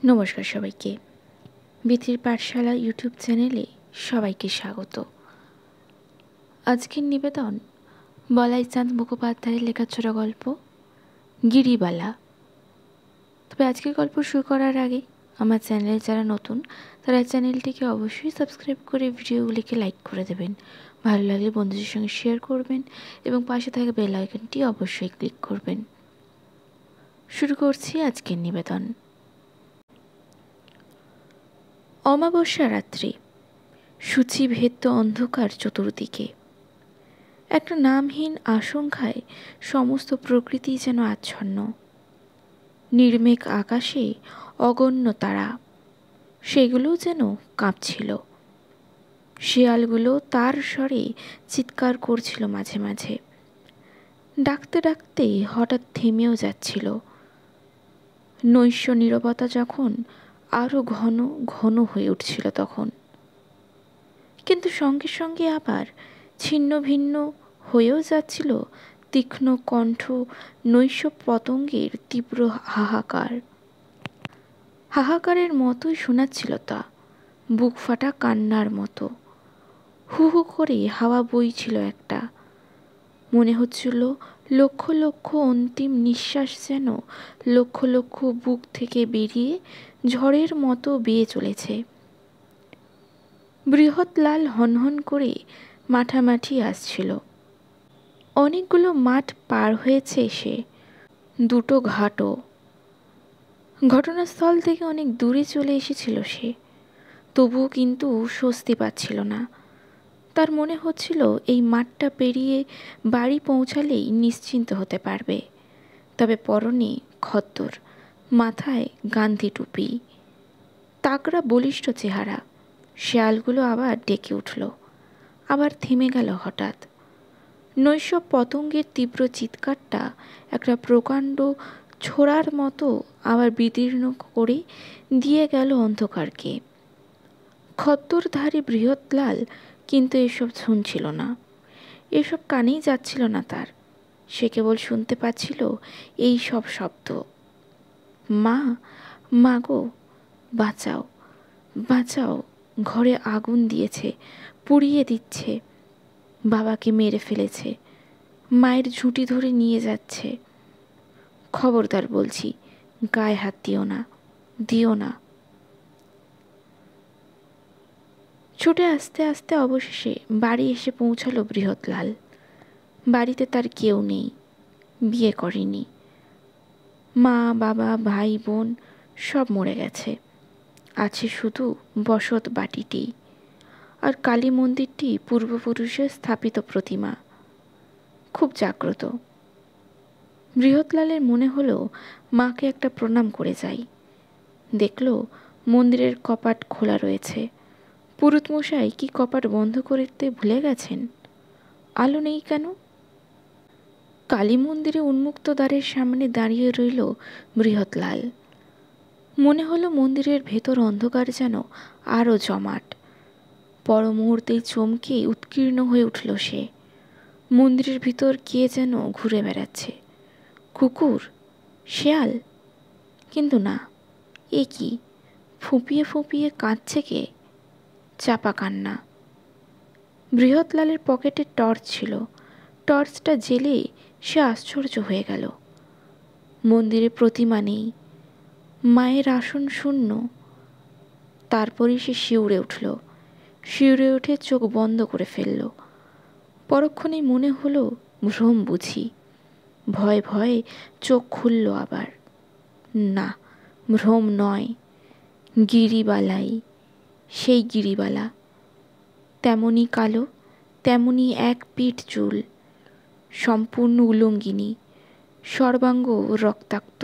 নমস্কার সবাইকে। বিথির পাঠশালা ইউটিউব চ্যানেলে সবাইকে স্বাগত। আজকের নিবেদন বলাই চাঁদ মুখোপাধ্যায়ের লেখা ছোট গল্প গিরিবালা। তবে আজকের গল্প শুরু করার আগে আমার চ্যানেলে যারা নতুন তারা চ্যানেলটিকে অবশ্যই সাবস্ক্রাইব করে ভিডিওগুলিকে লাইক করে দেবেন, ভালো লাগলে বন্ধুদের সঙ্গে শেয়ার করবেন এবং পাশে থাকা বেল আইকনটি অবশ্যই ক্লিক করবেন। শুরু করছি আজকের নিবেদন। অমাবস্যা রাত্রি, সূচিভেদ্য অন্ধকার চতুর্দিকে। একটা নামহীন আশঙ্কায় সমস্ত প্রকৃতি যেন আচ্ছন্ন। নির্মেঘ আকাশে অগণ্য তারা, সেগুলোও যেন কাঁপছিল। শেয়ালগুলো তার স্বরে চিৎকার করছিল মাঝে মাঝে। ডাকতে ডাকতে হঠাৎ থেমেও যাচ্ছিল। নৈশ নীরবতা যখন আরও ঘন ঘন হয়ে উঠছিল তখন, কিন্তু সঙ্গে সঙ্গে আবার ছিন্ন ভিন্ন হয়েও যাচ্ছিল তীক্ষ্ণ কণ্ঠ নৈশ পতঙ্গের তীব্র হাহাকার। হাহাকারের মতোই শোনাচ্ছিল তা, বুক ফাটা কান্নার মতো। হু হু করে হাওয়া বইছিল একটা। মনে হচ্ছিল লক্ষ লক্ষ অন্তিম নিঃশ্বাস যেন লক্ষ লক্ষ বুক থেকে বেরিয়ে ঝড়ের মতো বেয়ে চলেছে। বৃহৎ লাল হনহন করে মাঠামাঠি আসছিল। অনেকগুলো মাঠ পার হয়েছে সে, দুটো ঘাটও। ঘটনাস্থল থেকে অনেক দূরে চলে এসেছিল সে, তবুও কিন্তু স্বস্তি পাচ্ছিল না। তার মনে হচ্ছিল এই মাঠটা পেরিয়ে বাড়ি পৌঁছালেই নিশ্চিন্ত হতে পারবে। তবে পরনে খদ্দর, মাথায় গান্ধী টুপি, তাগড়া বলিষ্ঠ চেহারা। শেয়ালগুলো আবার ডেকে উঠল, আবার থেমে গেল হঠাৎ। নৈশ পতঙ্গের তীব্র চিৎকারটা একটা প্রকাণ্ড ছোড়ার মতো আবার বিদীর্ণ করে দিয়ে গেল অন্ধকারকে। খদ্দরধারী বৃহৎলাল কিন্তু এসব শুনছিল না, এসব কানেই যাচ্ছিল না তার। সে কেবল শুনতে পাচ্ছিল এই সব শব্দ, মা, মা গো, বাঁচাও, বাঁচাও, ঘরে আগুন দিয়েছে, পুড়িয়ে দিচ্ছে, বাবাকে মেরে ফেলেছে, মায়ের ঝুঁটি ধরে নিয়ে যাচ্ছে। খবরদার বলছি, গায়ে হাত দিও না, দিও না। ছুটে আস্তে আস্তে অবশেষে বাড়ি এসে পৌঁছালো বৃহৎলাল। বাড়িতে তার কেউ নেই, বিয়ে করেনি। মা, বাবা, ভাই, বোন সব মরে গেছে। আছে শুধু বসত বাটিটি আর কালী মন্দিরটি, পূর্বপুরুষের স্থাপিত প্রতিমা, খুব জাগ্রত। বৃহৎলালের মনে হলো মাকে একটা প্রণাম করে যাই। দেখল মন্দিরের কপাট খোলা রয়েছে। পুরুতমশাই কি কপাট বন্ধ করতে ভুলে গেছেন? আলো নেই কেন? কালী মন্দিরে উন্মুক্ত দ্বারের সামনে দাঁড়িয়ে রইল বৃহৎলাল। মনে হলো মন্দিরের ভেতর অন্ধকার যেন আরও জমাট। পর মুহূর্তেই চমকে উৎকীর্ণ হয়ে উঠল সে। মন্দিরের ভিতর কে যেন ঘুরে বেড়াচ্ছে। কুকুর, শেয়াল? কিন্তু না, এ কি? ফুঁপিয়ে ফুঁপিয়ে কাঁদছে কে? চাপা কান্না। বৃহৎলালের পকেটে টর্চ ছিল। টর্চটা জেলে সে আশ্চর্য হয়ে গেল। মন্দিরে প্রতিমা নেই, মায়ের আসন শূন্য। তারপরই সে শিউরে উঠল, শিউরে উঠে চোখ বন্ধ করে ফেলল। পরক্ষণেই মনে হলো ভ্রম বুঝি। ভয়ে ভয়ে চোখ খুলল আবার। না, ভ্রম নয়, গিরিবালাই, সেই গিরিবালা। তেমনই কালো, তেমনই এক পিঠ চুল, সম্পূর্ণ উলঙ্গিনী, সর্বাঙ্গ রক্তাক্ত,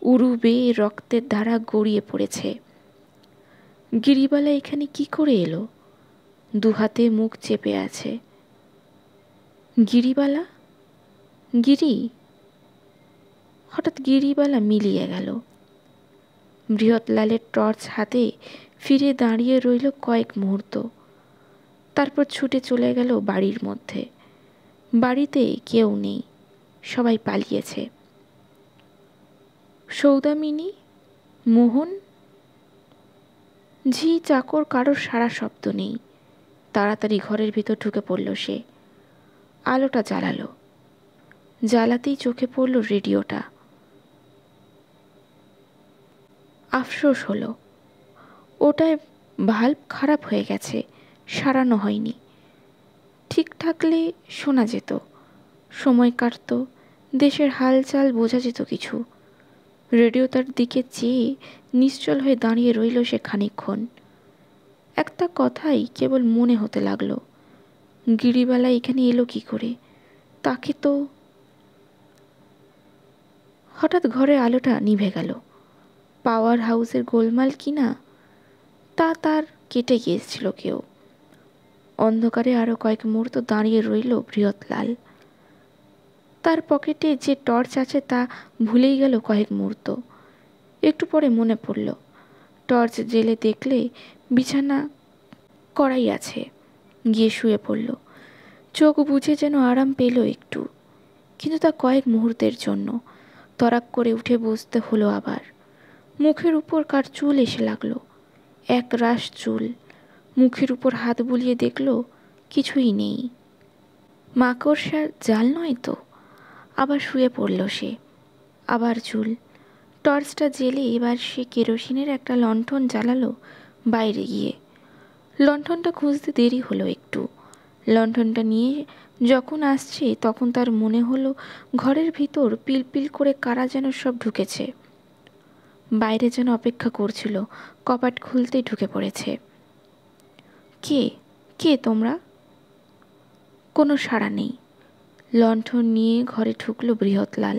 উরু বেয়ে রক্তের ধারা গড়িয়ে পড়েছে। গিরিবালা এখানে কি করে এলো? দুহাতে মুখ চেপে আছে। গিরিবালা, গিরি? হঠাৎ গিরিবালা মিলিয়ে গেল। বৃহৎলালের টর্চ হাতে ফিরে দাঁড়িয়ে রইল কয়েক মুহূর্ত। তারপর ছুটে চলে গেল বাড়ির মধ্যে। বাড়িতে কেউ নেই, সবাই পালিয়েছে। সৌদামিনী, মোহন? ঝি চাকর কারোর সারা শব্দ নেই। তাড়াতাড়ি ঘরের ভিতর ঢুকে পড়ল সে। আলোটা জ্বালালো। জ্বালাতেই চোখে পড়ল রেডিওটা। আফসোস হলো, ওটায় ভাল্ব খারাপ হয়ে গেছে, সারানো হয়নি। ঠিক থাকলে শোনা যেত, সময় কাটত, দেশের হালচাল বোঝা যেত কিছু। রেডিওটার দিকে চেয়ে নিশ্চল হয়ে দাঁড়িয়ে রইল সে খানিকক্ষণ। একটা কথাই কেবল মনে হতে লাগলো, গিরিবালা এখানে এলো কি করে? তাকে তো... হঠাৎ ঘরে আলোটা নিভে গেল। পাওয়ার হাউসের গোলমাল কিনা তা তার কেটে গিয়েছিল কেউ। অন্ধকারে আরো কয়েক মুহূর্ত দাঁড়িয়ে রইল বৃহৎলাল। তার পকেটে যে টর্চ আছে তা ভুলেই গেল কয়েক মুহূর্ত। একটু পরে মনে পড়ল, টর্চ জেলে দেখলে বিছানা করাই আছে। গিয়ে শুয়ে পড়ল। চোখ বুঝে যেন আরাম পেল একটু, কিন্তু তা কয়েক মুহূর্তের জন্য। তরাক করে উঠে বসতে হলো আবার। মুখের উপর কার চুল এসে লাগলো, এক রাশ চুল। মুখের উপর হাত বুলিয়ে দেখল কিছুই নেই। মাকড়সার জাল নয় তো? আবার শুয়ে পড়ল সে। আবার চুল। টর্চটা জেলে এবার সে কেরোসিনের একটা লণ্ঠন জ্বালালো বাইরে গিয়ে। লণ্ঠনটা খুঁজতে দেরি হলো একটু। লণ্ঠনটা নিয়ে যখন আসছে তখন তার মনে হলো ঘরের ভিতর পিলপিল করে কারা যেন সব ঢুকেছে। বাইরে যেন অপেক্ষা করছিল, কপাট খুলতেই ঢুকে পড়েছে। কে কে তোমরা? কোনো সাড়া নেই। লণ্ঠন নিয়ে ঘরে ঢুকলো বৃহৎলাল।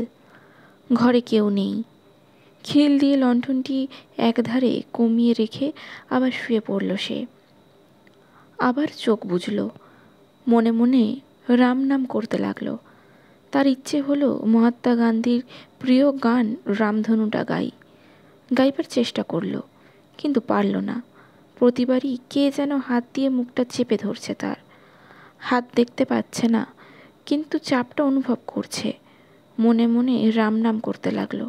ঘরে কেউ নেই। খিল দিয়ে লণ্ঠনটি একধারে কমিয়ে রেখে আবার শুয়ে পড়ল সে। আবার চোখ বুঝল। মনে মনে রাম নাম করতে লাগলো। তার ইচ্ছে হলো মহাত্মা গান্ধীর প্রিয় গান রামধনুটা গাইবার চেষ্টা করল, কিন্তু পারল না। প্রতিবারই কে যেন হাত দিয়ে মুখটা চেপে ধরছে তার। হাত দেখতে পাচ্ছে না, কিন্তু চাপটা অনুভব করছে। মনে মনে রাম নাম করতে লাগলো।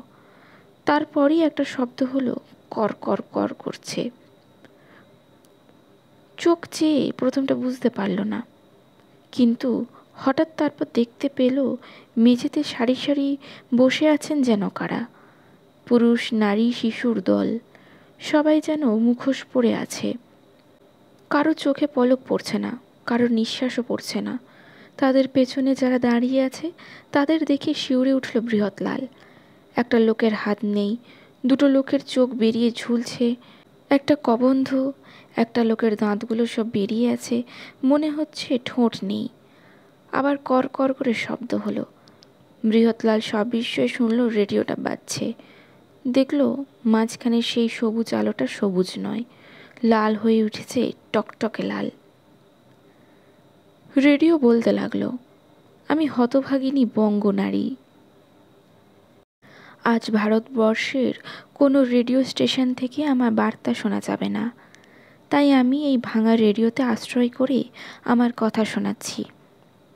তারপরই একটা শব্দ হলো, কর কর কর করছে। চোখ চেয়ে প্রথমটা বুঝতে পারল না, কিন্তু হঠাৎ তারপর দেখতে পেল মেঝেতে সারি সারি বসে আছেন যেন কারা। পুরুষ, নারী, শিশুর দল। সবাই যেন মুখোশ পরে আছে। কারো চোখে পলক পড়ছে না, কারো নিঃশ্বাসও পড়ছে না। তাদের পেছনে যারা দাঁড়িয়ে আছে তাদের দেখে শিউরে উঠল বৃহৎলাল। একটা লোকের হাত নেই, দুটো লোকের চোখ বেরিয়ে ঝুলছে, একটা কবন্ধ। একটা লোকের দাঁতগুলো সব বেরিয়ে আছে, মনে হচ্ছে ঠোঁট নেই। আবার কর কর করে শব্দ হলো। বৃহৎলাল সবিস্ময়ে শুনল রেডিওটা বাজছে। দেখল মাঝখানে সেই সবুজ আলোটা সবুজ নয়, লাল হয়ে উঠেছে, টকটকে লাল। রেডিও বলতে লাগলো, আমি হতভাগিনী বঙ্গনারী। আজ ভারতবর্ষের কোনো রেডিও স্টেশন থেকে আমার বার্তা শোনা যাবে না, তাই আমি এই ভাঙা রেডিওতে আশ্রয় করে আমার কথা শোনাচ্ছি।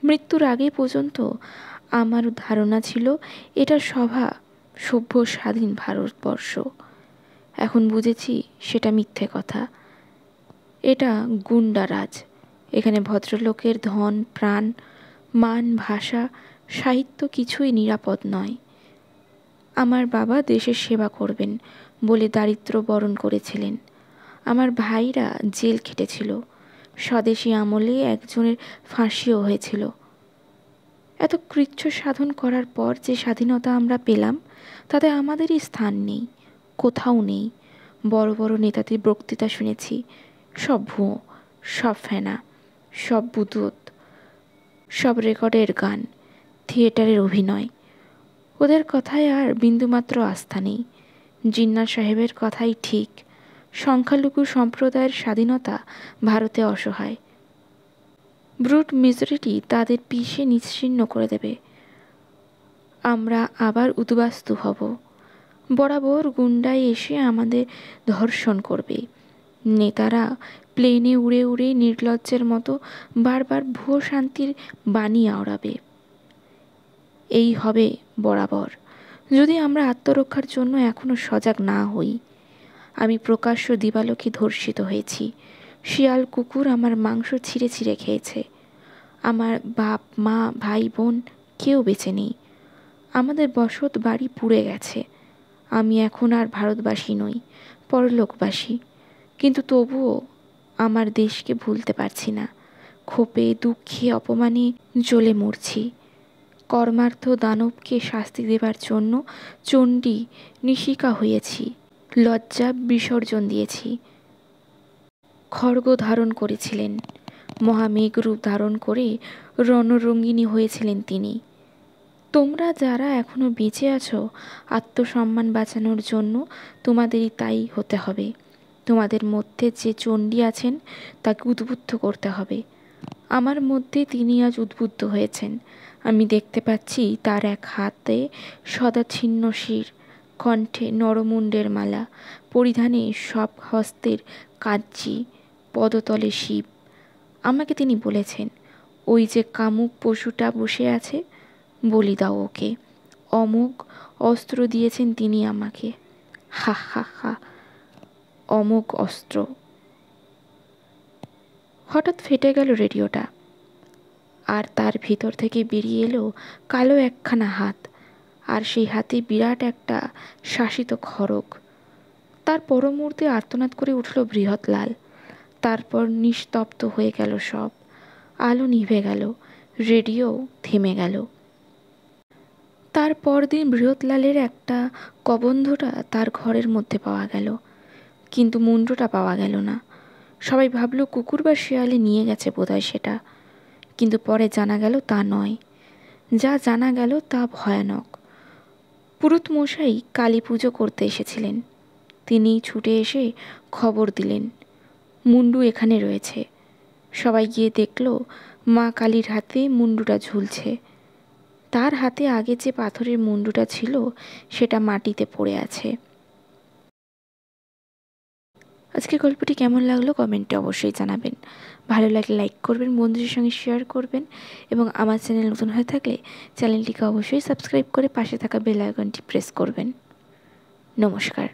মৃত্যুর আগে পর্যন্ত আমার ধারণা ছিল এটা সভ্য স্বাধীন ভারতবর্ষ। এখন বুঝেছি সেটা মিথ্যে কথা। এটা গুন্ডারাজ। এখানে ভদ্রলোকের ধন, প্রাণ, মান, ভাষা, সাহিত্য কিছুই নিরাপদ নয়। আমার বাবা দেশের সেবা করবেন বলে দারিদ্র বরণ করেছিলেন। আমার ভাইরা জেল খেটেছিল। স্বদেশী আমলে একজনের ফাঁসিও হয়েছিল। এত কৃচ্ছ সাধন করার পর যে স্বাধীনতা আমরা পেলাম তাতে আমাদেরই স্থান নেই, কোথাও নেই। বড় বড় নেতাদের বক্তৃতা শুনেছি, সব ভুয়ো, সব ফেনা, সব বুদুত, সব রেকর্ডের গান, থিয়েটারের অভিনয়। ওদের কথায় আর বিন্দুমাত্র আস্থা নেই। জিন্না সাহেবের কথাই ঠিক, সংখ্যালঘু সম্প্রদায়ের স্বাধীনতা ভারতে অসহায়। ব্রুট মেজরিটি তাদের পিষে নিশ্চিহ্ন করে দেবে। আমরা আবার উদ্বাস্তু হব। বরাবর গুন্ডায় এসে আমাদের ধর্ষণ করবে। নেতারা প্লেনে উড়ে উড়ে নির্লজ্জের মতো বারবার ভুয়ো শান্তির বাণী আওড়াবে। এই হবে বরাবর। যদি আমরা আত্মরক্ষার জন্য এখনও সজাগ না হই। আমি প্রকাশ্য দিবালোকে ধর্ষিত হয়েছি। শিয়াল কুকুর আমার মাংস ছিঁড়ে ছিঁড়ে খেয়েছে। আমার বাপ মা ভাই বোন কেউ বেঁচে নেই। আমাদের বসত বাড়ি পুড়ে গেছে। আমি এখন আর ভারতবাসী নই, পরলোকবাসী। কিন্তু তবুও আমার দেশকে ভুলতে পারছি না। ক্ষোভে দুঃখে অপমানে জ্বলে মরছি। কর্মার্থ দানবকে শাস্তি দেবার জন্য চণ্ডী নিশিকা হয়েছি। লজ্জা বিসর্জন দিয়েছি। খড়গ ধারণ করেছিলেন, মহামেঘ রূপ ধারণ করে রণরঙ্গিনী হয়েছিলেন তিনি। তোমরা যারা এখনো বেঁচে আছো, আত্মসম্মান বাঁচানোর জন্য তোমাদেরই তাই হতে হবে। তোমাদের মধ্যে যে চণ্ডী আছেন তাকে উদ্বুদ্ধ করতে হবে। আমার মধ্যে তিনি আজ উদ্বুদ্ধ হয়েছেন। আমি দেখতে পাচ্ছি তার এক হাতে সদা ছিন্ন শির, কণ্ঠে নরমুণ্ডের মালা, পরিধানে সব হস্তের কাঞ্চি, পদতলে শিব। আমাকে তিনি বলেছেন, ওই যে কামুক পশুটা বসে আছে, বলি দাও ওকে। অমোঘ অস্ত্র দিয়েছেন তিনি আমাকে। হা হা হা, অমোঘ অস্ত্র। হঠাৎ ফেটে গেল রেডিওটা, আর তার ভিতর থেকে বেরিয়ে এলো কালো একখানা হাত, আর সেই হাতে বিরাট একটা শাসিত খড়গ। তার পর মুহূর্তে আর্তনাদ করে উঠল বৃহৎলাল। তারপর নিস্তব্ধ হয়ে গেল সব। আলো নিভে গেল, রেডিও থেমে গেল। তার পরদিন বৃহৎলালের একটা কবন্ধটা তার ঘরের মধ্যে পাওয়া গেল, কিন্তু মুন্ডটা পাওয়া গেল না। সবাই ভাবল কুকুর বা শিয়ালে নিয়ে গেছে বোধহয় সেটা, কিন্তু পরে জানা গেল তা নয়। যা জানা গেল তা ভয়ানক। পুরুত মশাই কালী পুজো করতে এসেছিলেন। তিনি ছুটে এসে খবর দিলেন, মুন্ডু এখানে রয়েছে। সবাই গিয়ে দেখল মা কালীর হাতে মুন্ডুটা ঝুলছে। তার হাতে আগে যে পাথরের মুন্ডুটা ছিল সেটা মাটিতে পড়ে আছে। আজকের গল্পটি কেমন লাগলো কমেন্টে অবশ্যই জানাবেন। ভালো লাগলে লাইক করবেন, বন্ধুদের সঙ্গে শেয়ার করবেন, এবং আমার চ্যানেল নতুন হয়ে থাকলে চ্যানেলটিকে অবশ্যই সাবস্ক্রাইব করে পাশে থাকা বেল আইকনটি প্রেস করবেন। নমস্কার।